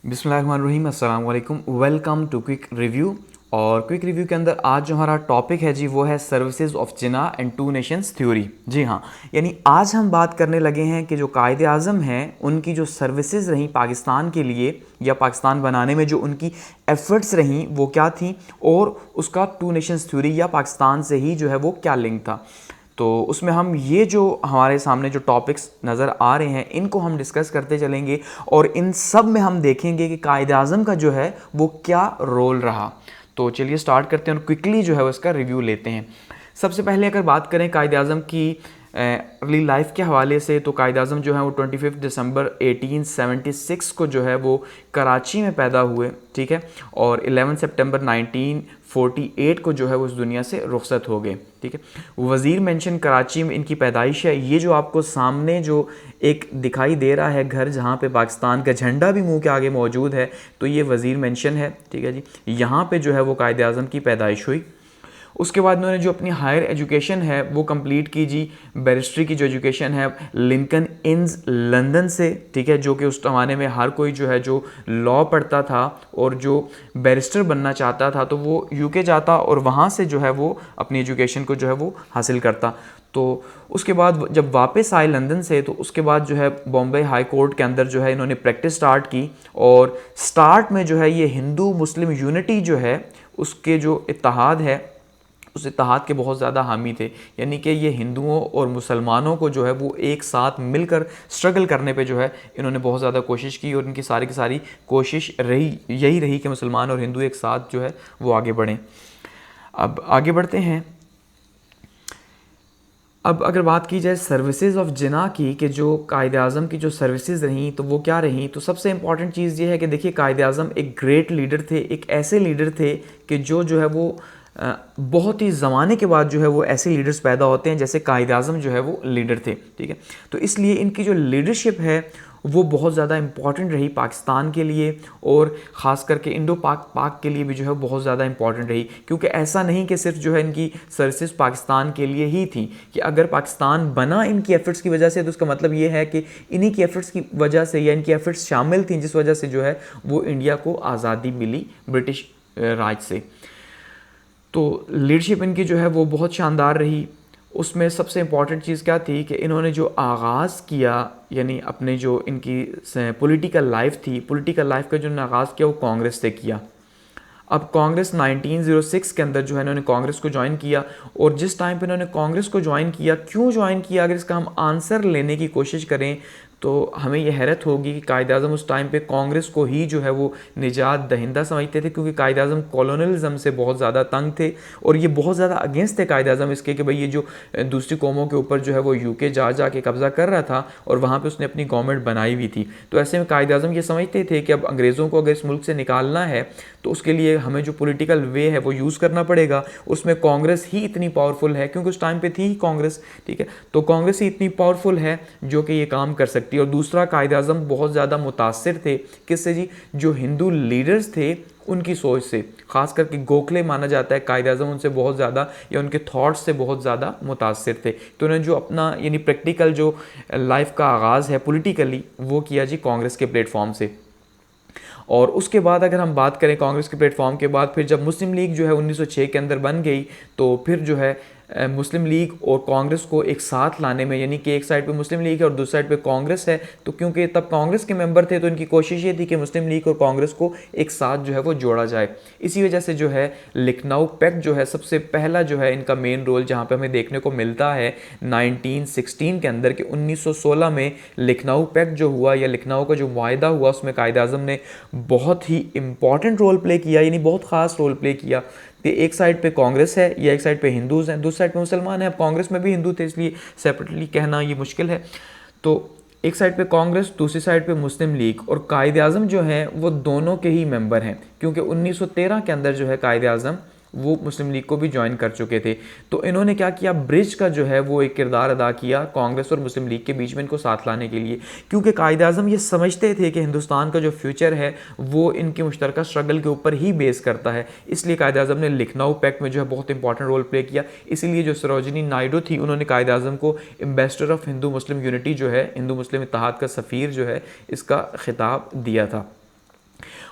बिस्मिल्लाहिर्रहमानिर्रहीम, अस्सलाम वालेकुम। Welcome to quick review. और क्विक रिव्यू के अंदर आज जो हमारा टॉपिक है जी वो है services of Jinnah and two nations theory. जी हाँ, यानी आज हम बात करने लगे हैं कि जो कायदे आज़म हैं उनकी जो सर्विसेज रहीं पाकिस्तान के लिए या पाकिस्तान बनाने में जो उनकी एफर्ट्स रहीं वो क्या थी, और उसका टू नेशंस थ्योरी या पाकिस्तान से ही जो है वो क्या लिंक था। तो उसमें हम ये जो हमारे सामने जो टॉपिक्स नज़र आ रहे हैं इनको हम डिस्कस करते चलेंगे, और इन सब में हम देखेंगे कि कायदे आज़म का जो है वो क्या रोल रहा। तो चलिए स्टार्ट करते हैं और क्विकली जो है वो इसका रिव्यू लेते हैं। सबसे पहले अगर बात करें कायदे आज़म की अर्ली लाइफ के हवाले से, तो कायदे आज़म जो है वो 25 दिसंबर 1876 को जो है वो कराची में पैदा हुए, ठीक है, और 11 सितंबर 1948 को जो है वो इस दुनिया से रुखसत हो गए, ठीक है। वज़ीर मेंशन कराची में इनकी पैदाइश है। ये जो आपको सामने जो एक दिखाई दे रहा है घर जहाँ पे पाकिस्तान का झंडा भी मुंह के आगे मौजूद है, तो ये वज़ीर मेंशन है, ठीक है जी। यहाँ पे जो है वो कायदे आज़म की पैदाइश हुई। उसके बाद उन्होंने जो अपनी हायर एजुकेशन है वो कंप्लीट की जी। बैरिस्ट्री की जो एजुकेशन है लिंकन इन्स लंदन से, ठीक है, जो कि उस ज़माने में हर कोई जो है जो लॉ पढ़ता था और जो बैरिस्टर बनना चाहता था तो वो यूके जाता और वहाँ से जो है वो अपनी एजुकेशन को जो है वो हासिल करता। तो उसके बाद जब वापस आए लंदन से, तो उसके बाद जो है बॉम्बे हाई कोर्ट के अंदर जो है इन्होंने प्रैक्टिस स्टार्ट की, और स्टार्ट में जो है ये हिंदू मुस्लिम यूनिटी जो है उसके जो इत्तेहाद है उस इत्तेहाद के बहुत ज़्यादा हामी थे। यानी कि ये हिंदुओं और मुसलमानों को जो है वो एक साथ मिलकर स्ट्रगल करने पे जो है इन्होंने बहुत ज़्यादा कोशिश की, और इनकी सारी की सारी कोशिश यही रही कि मुसलमान और हिंदू एक साथ जो है वो आगे बढ़ें। अब आगे बढ़ते हैं। अब अगर बात की जाए सर्विसेज ऑफ जिना की, कि जो कायदे आज़म की जो सर्विसेज रहीं तो वो क्या रहीं, तो सबसे इंपॉर्टेंट चीज़ ये है कि देखिए कायदे आज़म एक ग्रेट लीडर थे, एक ऐसे लीडर थे कि जो है वो बहुत ही ज़माने के बाद जो है वो ऐसे लीडर्स पैदा होते हैं जैसे कायदे आज़म जो है वो लीडर थे, ठीक है। तो इसलिए इनकी जो लीडरशिप है वो बहुत ज़्यादा इंपॉर्टेंट रही पाकिस्तान के लिए, और ख़ास करके इंडो पाक के लिए भी जो है बहुत ज़्यादा इंपॉर्टेंट रही, क्योंकि ऐसा नहीं कि सिर्फ जो है इनकी सर्विसेज पाकिस्तान के लिए ही थी, कि अगर पाकिस्तान बना इनकी एफ़र्ट्स की वजह से तो उसका मतलब ये है कि इन्हीं की एफ़र्ट्स की वजह से या इनकी एफ़र्ट्स शामिल थी जिस वजह से जो है वो इंडिया को आज़ादी मिली ब्रिटिश राज से। तो लीडरशिप इनकी जो है वो बहुत शानदार रही। उसमें सबसे इम्पॉर्टेंट चीज़ क्या थी कि इन्होंने जो आगाज़ किया, यानी अपने जो इनकी पॉलिटिकल लाइफ थी, पॉलिटिकल लाइफ का जो आगाज़ किया वो कांग्रेस से किया। अब कांग्रेस 1906 के अंदर जो है इन्होंने कांग्रेस को ज्वाइन किया, और जिस टाइम पे इन्होंने कांग्रेस को ज्वाइन किया, क्यों ज्वाइन किया, अगर इसका हम आंसर लेने की कोशिश करें तो हमें यह हैरत होगी कि कायदे आज़म उस टाइम पे कांग्रेस को ही जो है वो निजात दहिंदा समझते थे, क्योंकि कायदे आज़म कॉलोनलिज्म से बहुत ज़्यादा तंग थे, और ये बहुत ज़्यादा अगेंस्ट थे कायदे आज़म इसके कि भाई ये जो दूसरी कौमों के ऊपर जो है वो यूके जा के कब्ज़ा कर रहा था और वहाँ पे उसने अपनी गवर्नमेंट बनाई हुई थी। तो ऐसे में कायदे आज़म ये समझते थे कि अब अंग्रेज़ों को अगर इस मुल्क से निकालना है तो उसके लिए हमें जो पॉलिटिकल वे है वो यूज़ करना पड़ेगा। उसमें कांग्रेस ही इतनी पावरफुल है, क्योंकि उस टाइम पे थी ही कांग्रेस, ठीक है, तो कांग्रेस ही इतनी पावरफुल है जो कि ये काम कर सकती है। और दूसरा, कायदे आज़म बहुत ज़्यादा मुतासिर थे किससे जी, जो हिंदू लीडर्स थे उनकी सोच से, ख़ास करके गोखले माना जाता है कायदे आज़म उनसे बहुत ज़्यादा या उनके थॉट्स से बहुत ज़्यादा मुतासिर थे। तो उन्होंने जो अपना यानी प्रैक्टिकल जो लाइफ का आगाज़ है पॉलिटिकली वो किया जी कांग्रेस के प्लेटफॉर्म से। और उसके बाद अगर हम बात करें कांग्रेस के प्लेटफॉर्म के बाद, फिर जब मुस्लिम लीग जो है 1906 के अंदर बन गई, तो फिर जो है मुस्लिम लीग और कांग्रेस को एक साथ लाने में, यानी कि एक साइड पे मुस्लिम लीग है और दूसरी साइड पे कांग्रेस है, तो क्योंकि तब कांग्रेस के मेंबर थे तो इनकी कोशिश ये थी कि मुस्लिम लीग और कांग्रेस को एक साथ जो है वो जोड़ा जाए। इसी वजह से जो है लखनऊ पैक्ट जो है सबसे पहला जो है इनका मेन रोल जहाँ पे हमें देखने को मिलता है 1916 के अंदर, कि 1916 में लखनऊ पैक्ट जो हुआ या लखनऊ का जो वायदा हुआ उसमें कायदे आज़म ने बहुत ही इंपॉर्टेंट रोल प्ले किया, यानी बहुत ख़ास रोल प्ले किया। कि एक साइड पे कांग्रेस है या एक साइड पे हिंदूज़ हैं, दूसरी साइड पे मुसलमान हैं। अब कांग्रेस में भी हिंदू थे इसलिए सेपरेटली कहना ये मुश्किल है। तो एक साइड पे कांग्रेस, दूसरी साइड पे मुस्लिम लीग, और कायदे आज़म जो हैं वो दोनों के ही मेंबर हैं, क्योंकि 1913 के अंदर जो है कायदे आज़म वो मुस्लिम लीग को भी ज्वाइन कर चुके थे। तो इन्होंने क्या किया, ब्रिज का जो है वो एक किरदार अदा किया कांग्रेस और मुस्लिम लीग के बीच में इनको साथ लाने के लिए, क्योंकि कायदे आज़म ये समझते थे कि हिंदुस्तान का जो फ्यूचर है वो इनके मुश्तरका स्ट्रगल के ऊपर ही बेस करता है। इसलिए कायदे आज़म ने लखनऊ पैक्ट में जो है बहुत इंपॉर्टेंट रोल प्ले किया। इसीलिए जो सरोजिनी नायडू थी उन्होंने कायदे आज़म को ambassador of Hindu Muslim unity जो है, हिंदू मुस्लिम इत्तेहाद का सफ़ीर जो है, इसका खिताब दिया था।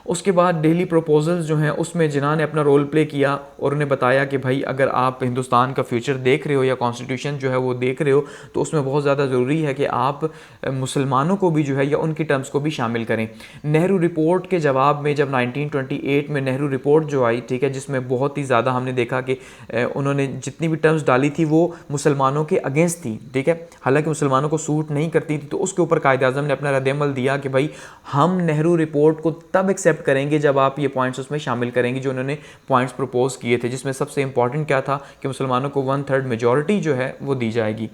उसके बाद डेली प्रपोजल्स जो हैं उसमें जिन्ना ने अपना रोल प्ले किया और उन्हें बताया कि भाई अगर आप हिंदुस्तान का फ्यूचर देख रहे हो या कॉन्स्टिट्यूशन जो है वो देख रहे हो तो उसमें बहुत ज़्यादा ज़रूरी है कि आप मुसलमानों को भी जो है या उनकी टर्म्स को भी शामिल करें। नेहरू रिपोर्ट के जवाब में जब 1928 में नेहरू रिपोर्ट जो आई, ठीक है, जिसमें बहुत ही ज़्यादा हमने देखा कि उन्होंने जितनी भी टर्म्स डाली थी वो मुसलमानों के अगेंस्ट थी, ठीक है, हालांकि मुसलमानों को सूट नहीं करती थी, तो उसके ऊपर कायदे आज़म ने अपना रद्द-ए-अमल दिया कि भाई हम नेहरू रिपोर्ट को तब एक्सेप्ट करेंगे जब आप ये पॉइंट्स उसमें शामिल करेंगे जो उन्होंने पॉइंट्स प्रपोज किए थे, जिसमें सबसे इंपॉर्टेंट क्या था कि मुसलमानों को 1/3 मेजॉरिटी जो है वो दी जाएगी।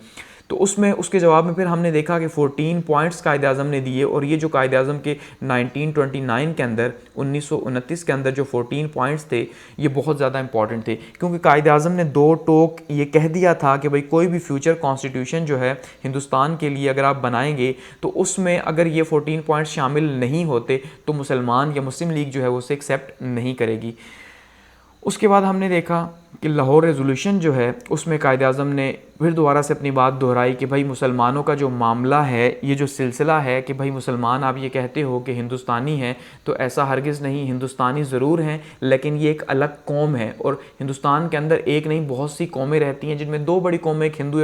तो उसमें उसके जवाब में फिर हमने देखा कि 14 पॉइंट्स कायदे आज़म ने दिए, और ये जो कायदे आज़म के 1929 के अंदर 1929 के अंदर जो 14 पॉइंट्स थे ये बहुत ज़्यादा इंपॉर्टेंट थे, क्योंकि कायदे आज़म ने दो टोक ये कह दिया था कि भाई कोई भी फ्यूचर कॉन्स्टिट्यूशन जो है हिंदुस्तान के लिए अगर आप बनाएंगे तो उसमें अगर ये 14 पॉइंट्स शामिल नहीं होते तो मुसलमान या मुस्लिम लीग जो है वो उसे एक्सेप्ट नहीं करेगी। उसके बाद हमने देखा कि लाहौर रेजोल्यूशन जो है उसमें कायदे आज़म ने फिर दोबारा से अपनी बात दोहराई कि भाई मुसलमानों का जो मामला है, ये जो सिलसिला है कि भाई मुसलमान आप ये कहते हो कि हिंदुस्तानी हैं, तो ऐसा हरगिज़ नहीं, हिंदुस्तानी ज़रूर हैं लेकिन ये एक अलग कौम है, और हिंदुस्तान के अंदर एक नहीं बहुत सी कौमें रहती हैं जिनमें दो बड़ी कौमें, एक हिंदू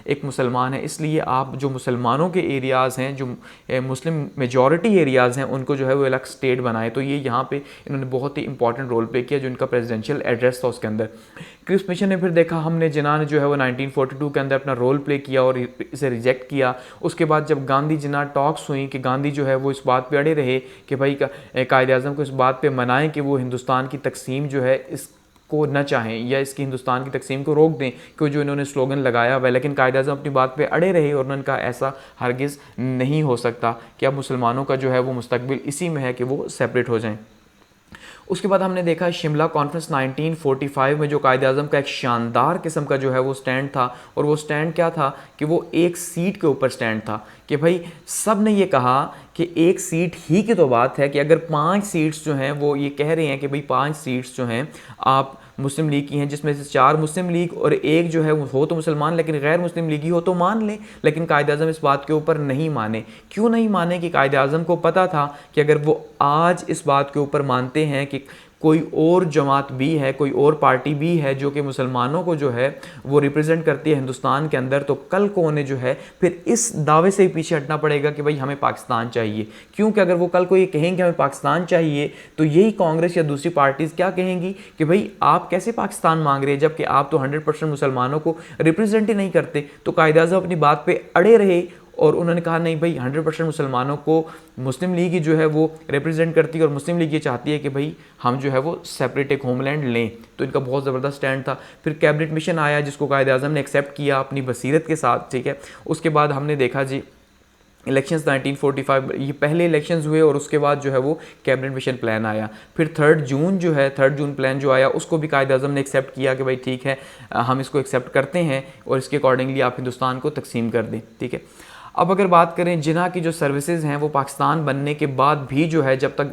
एक मुसलमान है। इसलिए आप जो मुसलमानों के एरियाज़ हैं, जो मुस्लिम मेजॉरिटी एरियाज़ हैं, उनको जो है वो अलग स्टेट बनाए। तो ये यहाँ पर इन्होंने बहुत ही इंपॉर्टेंट रोल प्ले किया जो इनका प्रेसिडेंशियल एड्रेस था उसके अंदर। क्रिप्स मिशन ने फिर देखा हमने जिन्ना ने जो है वो 1942 के अंदर अपना रोल प्ले किया और इसे रिजेक्ट किया। उसके बाद जब गांधी जिन्ना टॉक्स हुई कि गांधी जो है वो इस बात पे अड़े रहे कि भाई कायदे आज़म को इस बात पे मनाएं कि वो हिंदुस्तान की तकसीम जो है इसको न चाहें या इसकी हिंदुस्तान की तकसीम को रोक दें, क्योंकि जो इन्होंने स्लोगन लगाया हुआ है, लेकिन कायदे आज़म अपनी बात पे अड़े रहे और उन्होंने कहा ऐसा हरगिज़ नहीं हो सकता कि अब मुसलमानों का जो है वो मुस्तकबिल इसी में है कि वो सेपरेट हो जाएँ। उसके बाद हमने देखा शिमला कॉन्फ्रेंस 1945 में जो कायदे आज़म का एक शानदार किस्म का जो है वो स्टैंड था, और वो स्टैंड क्या था कि वो एक सीट के ऊपर स्टैंड था कि भाई सब ने ये कहा कि एक सीट ही की तो बात है कि अगर 5 सीट्स जो हैं वो ये कह रहे हैं कि भाई 5 सीट्स जो हैं आप मुस्लिम लीग की हैं, जिसमें से 4 मुस्लिम लीग और एक जो है वो हो तो मुसलमान लेकिन गैर मुस्लिम लीगी हो तो मान लें, लेकिन कायदे आज़म इस बात के ऊपर नहीं माने। क्यों नहीं माने? कि कायदे आज़म को पता था कि अगर वो आज इस बात के ऊपर मानते हैं कि कोई और जमात भी है, कोई और पार्टी भी है जो कि मुसलमानों को जो है वो रिप्रेजेंट करती है हिंदुस्तान के अंदर, तो कल को उन्हें जो है फिर इस दावे से ही पीछे हटना पड़ेगा कि भाई हमें पाकिस्तान चाहिए। क्योंकि अगर वो कल को ये कहेंगे हमें पाकिस्तान चाहिए तो यही कांग्रेस या दूसरी पार्टीज़ क्या कहेंगी कि भाई आप कैसे पाकिस्तान मांग रहे हैं जबकि आप तो 100% मुसलमानों को रिप्रेजेंट ही नहीं करते। तो कायदे आज़म अपनी बात पर अड़े रहे और उन्होंने कहा नहीं भाई 100% मुसलमानों को मुस्लिम लीग ही जो है वो रिप्रेजेंट करती है और मुस्लिम लीग ये चाहती है कि भाई हम जो है वो सेपरेट एक होमलैंड लें। तो इनका बहुत ज़बरदस्त स्टैंड था। फिर कैबिनेट मिशन आया जिसको कायदे आज़म ने एक्सेप्ट किया अपनी बसीरत के साथ, ठीक है। उसके बाद हमने देखा जी इलेक्शंस 1945 ये पहले इलेक्शंस हुए और उसके बाद जो है वो कैबिनेट मिशन प्लान आया। फिर 3 जून जो है 3 जून प्लान जो आया उसको भी कायदे आज़म ने एक्सेप्ट किया कि भाई ठीक है हम इसको एक्सेप्ट करते हैं और इसके अकॉर्डिंगली आप हिंदुस्तान को तकसीम कर दें, ठीक है। अब अगर बात करें जिन्ना की जो सर्विसेज हैं वो पाकिस्तान बनने के बाद भी जो है जब तक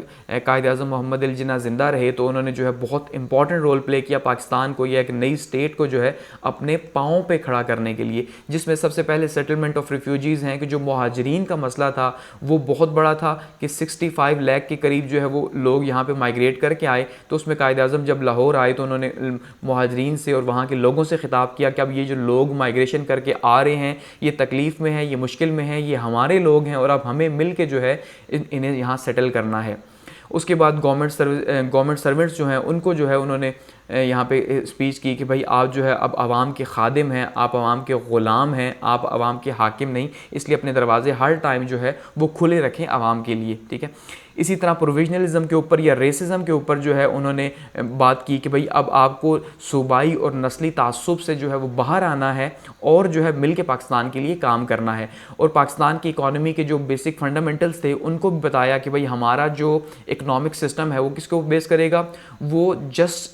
कायदे आज़म मोहम्मद अली जिन्ना ज़िंदा रहे तो उन्होंने जो है बहुत इंपॉर्टेंट रोल प्ले किया पाकिस्तान को या एक नई स्टेट को जो है अपने पाँव पे खड़ा करने के लिए, जिसमें सबसे पहले सेटलमेंट ऑफ रिफ्यूजीज़ हैं कि जो मुहाजिरीन का मसला था वो बहुत बड़ा था कि 65 लाख के करीब जो है वो लोग यहाँ पर माइग्रेट करके आए। तो उसमें कायदे आज़म जब लाहौर आए तो उन्होंने मुहाजिरीन से और वहाँ के लोगों से खिताब किया कि अब ये जो लोग माइग्रेशन करके आ रहे हैं ये तकलीफ़ में है, ये मुश्किल में है, ये हमारे लोग हैं और अब हमें मिल के जो है इन्हें यहाँ सेटल करना है। उसके बाद गवर्नमेंट सर्वेंट्स जो हैं उनको जो है उन्होंने यहाँ पे स्पीच की कि भाई आप जो है अब आवाम के खादिम हैं, आप आवाम के ग़ुलाम हैं, आप आवाम के हाकिम नहीं, इसलिए अपने दरवाजे हर टाइम जो है वो खुले रखें आवाम के लिए, ठीक है। इसी तरह प्रोविजनलिज्म के ऊपर या रेसिज्म के ऊपर जो है उन्होंने बात की कि भाई अब आपको सूबाई और नस्ली तासुब से जो है वो बाहर आना है और जो है मिल के पाकिस्तान के लिए काम करना है। और पाकिस्तान की इकॉनमी के जो बेसिक फंडामेंटल्स थे उनको भी बताया कि भाई हमारा जो इकनॉमिक सिस्टम है वो किसके ऊपर बेस करेगा, वो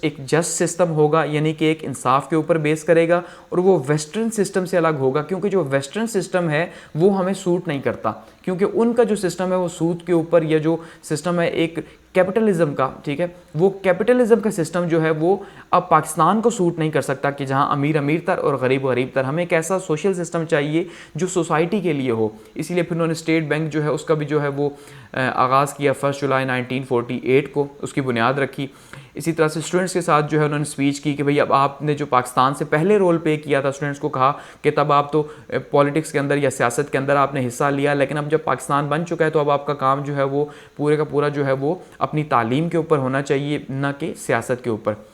एक जस्ट सिस्टम होगा, यानी कि एक इंसाफ के ऊपर बेस करेगा, और वो वेस्टर्न सिस्टम से अलग होगा क्योंकि जो वेस्टर्न सिस्टम है वो हमें सूट नहीं करता। क्योंकि उनका जो सिस्टम है वो सूद के ऊपर, या जो सिस्टम है एक कैपिटलिज्म का, ठीक है, वो कैपिटलिज्म का सिस्टम जो है वो अब पाकिस्तान को सूट नहीं कर सकता कि जहां अमीर अमीर तर और गरीब गरीब तर। हमें एक ऐसा सोशल सिस्टम चाहिए जो सोसाइटी के लिए हो। इसीलिए फिर उन्होंने स्टेट बैंक जो है उसका भी जो है वो आगाज़ किया 1 जुलाई 1948 को, उसकी बुनियाद रखी। इसी तरह से स्टूडेंट्स के साथ जो है उन्होंने स्पीच की कि भाई अब आपने जो पाकिस्तान से पहले रोल प्ले किया था, स्टूडेंट्स को कहा कि तब आप तो पॉलिटिक्स के अंदर या सियासत के अंदर आपने हिस्सा लिया, लेकिन अब जब पाकिस्तान बन चुका है तो अब आपका काम जो है वो पूरे का पूरा जो है वो अपनी तालीम के ऊपर होना चाहिए, ना कि सियासत के ऊपर।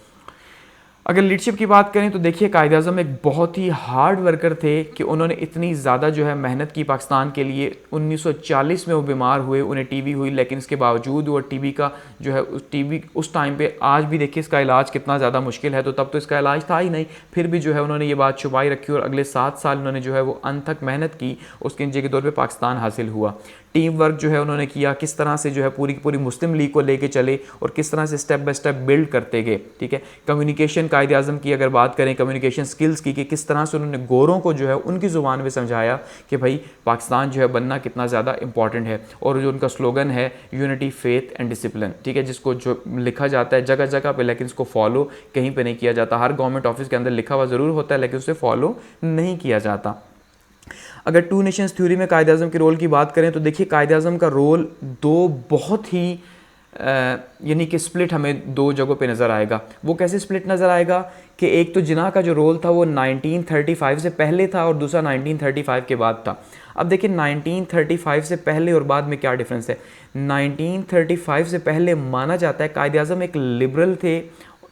अगर लीडरशिप की बात करें तो देखिए कायद-ए-आज़म एक बहुत ही हार्ड वर्कर थे कि उन्होंने इतनी ज़्यादा जो है मेहनत की पाकिस्तान के लिए। 1940 में वो बीमार हुए, उन्हें टीबी हुई, लेकिन इसके बावजूद वो टीबी का जो है टीबी उस टाइम पे, आज भी देखिए इसका इलाज कितना ज़्यादा मुश्किल है, तो तब तो इसका इलाज था ही नहीं, फिर भी जो है उन्होंने ये बात छुपाई रखी और अगले 7 साल उन्होंने जो है वो अनथक मेहनत की, उसके नतीजे के तौर पर पाकिस्तान हासिल हुआ। टीम वर्क जो है उन्होंने किया, किस तरह से जो है पूरी की पूरी मुस्लिम लीग को लेके चले और किस तरह से स्टेप बाय स्टेप बिल्ड करते गए, ठीक है। कम्युनिकेशन कायद-ए-आज़म की अगर बात करें, कम्युनिकेशन स्किल्स की, कि किस तरह से उन्होंने गोरों को जो है उनकी ज़ुबान में समझाया कि भाई पाकिस्तान जो है बनना कितना ज़्यादा इंपॉर्टेंट है। और जो उनका स्लोगन है यूनिटी, फेथ एंड डिसिप्लिन, ठीक है, जिसको जो लिखा जाता है जगह जगह पे, लेकिन इसको फॉलो कहीं पे नहीं किया जाता। हर गवर्नमेंट ऑफिस के अंदर लिखा हुआ ज़रूर होता है, लेकिन उसे फॉलो नहीं किया जाता। अगर टू नेशंस थ्योरी में कायद-ए-आज़म के रोल की बात करें तो देखिए कायद-ए-आज़म का रोल दो बहुत ही यानी कि स्प्लिट हमें दो जगहों पे नज़र आएगा। वो कैसे स्प्लिट नज़र आएगा कि एक तो जिन्ना का जो रोल था वो 1935 से पहले था और दूसरा 1935 के बाद था। अब देखिए 1935 से पहले और बाद में क्या डिफरेंस है। 1935 से पहले माना जाता है कायद-ए-आज़म एक लिबरल थे,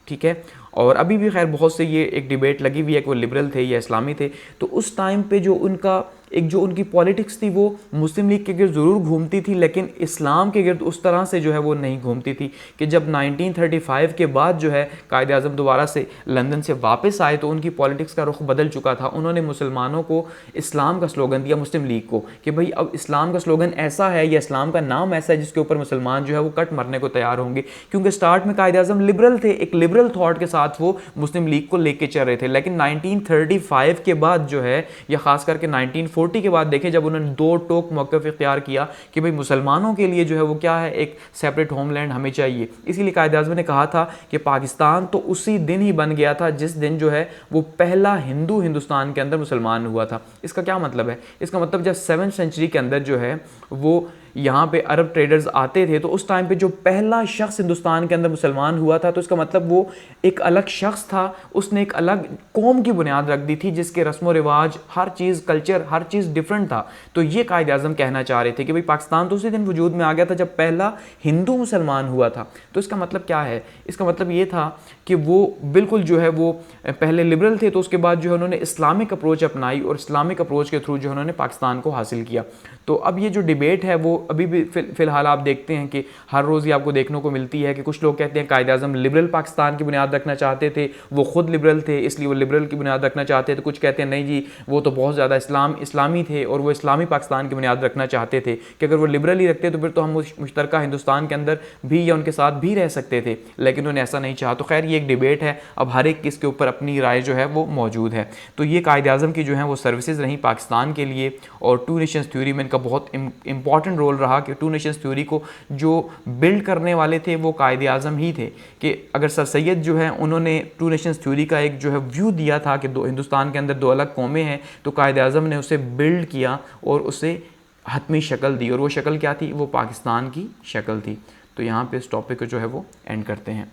ठीक है, और अभी भी खैर बहुत से ये एक डिबेट लगी हुई है कि वो लिबरल थे या इस्लामी थे। तो उस टाइम पे जो उनका एक जो उनकी पॉलिटिक्स थी वो मुस्लिम लीग के गिर्द ज़रूर घूमती थी, लेकिन इस्लाम के गिर्द उस तरह से जो है वो नहीं घूमती थी। कि जब 1935 के बाद जो है कायद-ए-आज़म दोबारा से लंदन से वापस आए तो उनकी पॉलिटिक्स का रुख बदल चुका था। उन्होंने मुसलमानों को इस्लाम का स्लोगन दिया, मुस्लिम लीग को, कि भाई अब इस्लाम का स्लोगन ऐसा है या इस्लाम का नाम ऐसा है जिसके ऊपर मुसलमान जो है वो कट मरने को तैयार होंगे। क्योंकि स्टार्ट में कायद-ए-आज़म लिबरल थे, एक लिबरल थॉट के साथ वो मुस्लिम लीग को लेके चल रहे थे, लेकिन 1935 के बाद जो है, या खास करके 1940 के बाद देखें जब उन्होंने दो टोक मौक़िफ़ इख्तियार किया कि भाई मुसलमानों के लिए जो है वो क्या है, एक सेपरेट होमलैंड हमें चाहिए। इसीलिए कायद-ए-आज़म ने कहा था कि पाकिस्तान तो उसी दिन ही बन गया था जिस दिन जो है वो पहला हिंदू हिंदुस्तान के अंदर मुसलमान हुआ था। इसका क्या मतलब है? इसका मतलब जब 7वीं सेंचुरी के अंदर जो है वो यहाँ पे अरब ट्रेडर्स आते थे तो उस टाइम पे जो पहला शख्स हिंदुस्तान के अंदर मुसलमान हुआ था, तो इसका मतलब वो एक अलग शख्स था, उसने एक अलग कौम की बुनियाद रख दी थी जिसके रस्म व रिवाज, हर चीज़, कल्चर, हर चीज़ डिफरेंट था। तो ये कायद-ए-आज़म कहना चाह रहे थे कि भाई पाकिस्तान तो उसी दिन वजूद में आ गया था जब पहला हिंदू मुसलमान हुआ था। तो इसका मतलब क्या है? इसका मतलब ये था कि वो बिल्कुल जो है वो पहले लिबरल थे, तो उसके बाद जो है उन्होंने इस्लामिक अप्रोच अपनाई और इस्लामिक अप्रोच के थ्रू जो है उन्होंने पाकिस्तान को हासिल किया। तो अब ये जो डिबेट है वो अभी भी फ़िलहाल आप देखते हैं कि हर रोज़ ही आपको देखने को मिलती है कि कुछ लोग कहते हैं कायद-ए-आज़म लिबरल पाकिस्तान की बुनियाद रखना चाहते थे, वो ख़ुद लिबरल थे इसलिए वो लिबरल की बुनियाद रखना चाहते थे। कुछ कहते हैं नहीं जी वो तो बहुत ज़्यादा इस्लामी थे और वो इस्लामी पाकिस्तान की बुनियाद रखना चाहते थे कि अगर वो लिबरल ही रखते तो फिर तो हम मुश्तरका हिंदुस्तान के अंदर भी या उनके साथ भी रह सकते थे, लेकिन उन्होंने ऐसा नहीं चाहा। तो खैर ये एक डिबेट है, अब हर एक इसके ऊपर अपनी राय जो है वो मौजूद है। तो ये कायद-ए-आज़म की जो है वो सर्विसेज रहीं पाकिस्तान के लिए, और टू नेशंस थ्योरी में इनका बहुत इंपॉर्टेंट रोल रहा कि टू नेशंस थ्योरी को जो बिल्ड करने वाले थे वो कायद-ए-आज़म ही थे। कि अगर सर सैयद जो है उन्होंने टू नेशंस थ्योरी का एक जो है व्यू दिया था कि दो हिंदुस्तान के अंदर दो अलग कौमें हैं, तो कायद-ए-आज़म ने उसे बिल्ड किया और उसे हतमी शक्ल दी, और वो शक्ल क्या थी? वो पाकिस्तान की शक्ल थी। तो यहाँ पे इस टॉपिक को जो है वो एंड करते हैं।